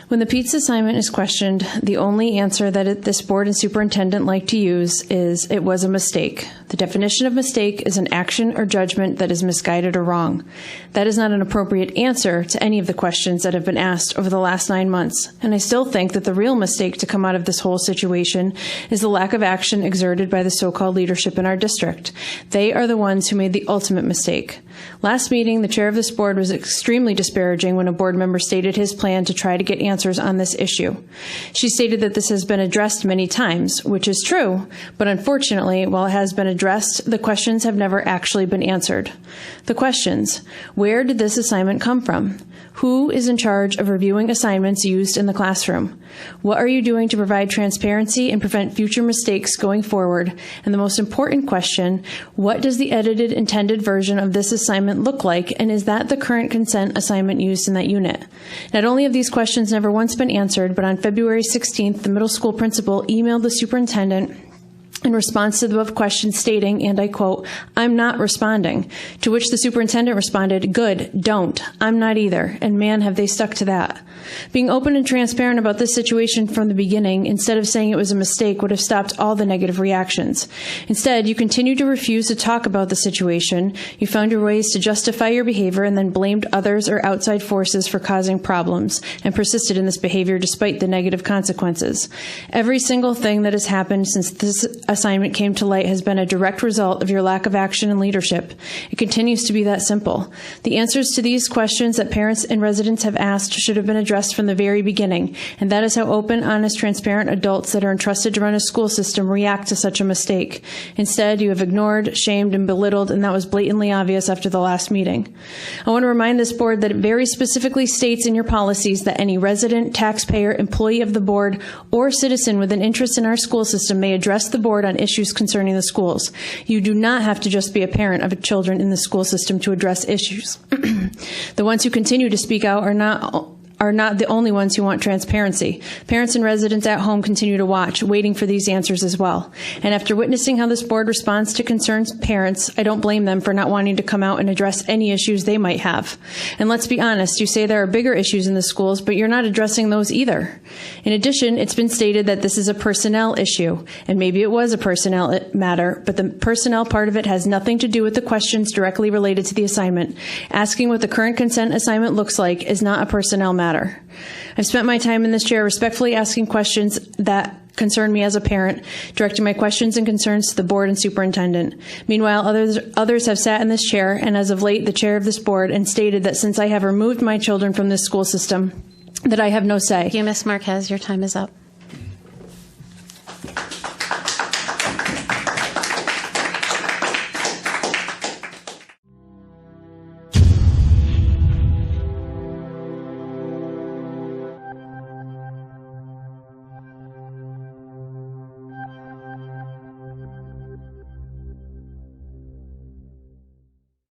When the pizza assignment is questioned, the only answer that this board and superintendent like to use is, it was a mistake. The definition of mistake is an action or judgment that is misguided or wrong. That is not an appropriate answer to any of the questions that have been asked over the last 9 months, and I still think that the real mistake to come out of this whole situation is the lack of action exerted by the so-called leadership in our district. They are the ones who made the ultimate mistake. Last meeting, the chair of this board was extremely disparaging when a board member stated his plan to try to get answers on this issue. She stated that this has been addressed many times, which is true, but unfortunately, while it has been addressed, the questions have never actually been answered. The questions: where did this assignment come from? Who is in charge of reviewing assignments used in the classroom? What are you doing to provide transparency and prevent future mistakes going forward? And the most important question, what does the edited intended version of this assignment look like, and is that the current consent assignment used in that unit? Not only have these questions never once been answered, but on February 16th, the middle school principal emailed the superintendent in response to the above question stating, and I quote, "I'm not responding," to which the superintendent responded, "Good, don't. I'm not either." And man, have they stuck to that. Being open and transparent about this situation from the beginning, instead of saying it was a mistake, would have stopped all the negative reactions. Instead, you continued to refuse to talk about the situation. You found your ways to justify your behavior and then blamed others or outside forces for causing problems, and persisted in this behavior despite the negative consequences. Every single thing that has happened since this assignment came to light has been a direct result of your lack of action and leadership. It continues to be that simple. The answers to these questions that parents and residents have asked should have been addressed from the very beginning, and that is how open, honest, transparent adults that are entrusted to run a school system react to such a mistake. Instead, you have ignored, shamed, and belittled, and that was blatantly obvious after the last meeting. I want to remind this board that it very specifically states in your policies that any resident, taxpayer, employee of the board, or citizen with an interest in our school system may address the board on issues concerning the schools. You do not have to just be a parent of children in the school system to address issues. The ones who continue to speak out are not the only ones who want transparency. Parents and residents at home continue to watch, waiting for these answers as well. And after witnessing how this board responds to concerned parents, I don't blame them for not wanting to come out and address any issues they might have. And let's be honest, you say there are bigger issues in the schools, but you're not addressing those either. In addition, it's been stated that this is a personnel issue, and maybe it was a personnel matter, but the personnel part of it has nothing to do with the questions directly related to the assignment. Asking what the current consent assignment looks like is not a personnel matter. I've spent my time in this chair respectfully asking questions that concern me as a parent, directing my questions and concerns to the board and superintendent. Meanwhile, others have sat in this chair, and as of late, the chair of this board, and stated that since I have removed my children from this school system, that I have no say. Thank you, Ms. Marquez. Your time is up.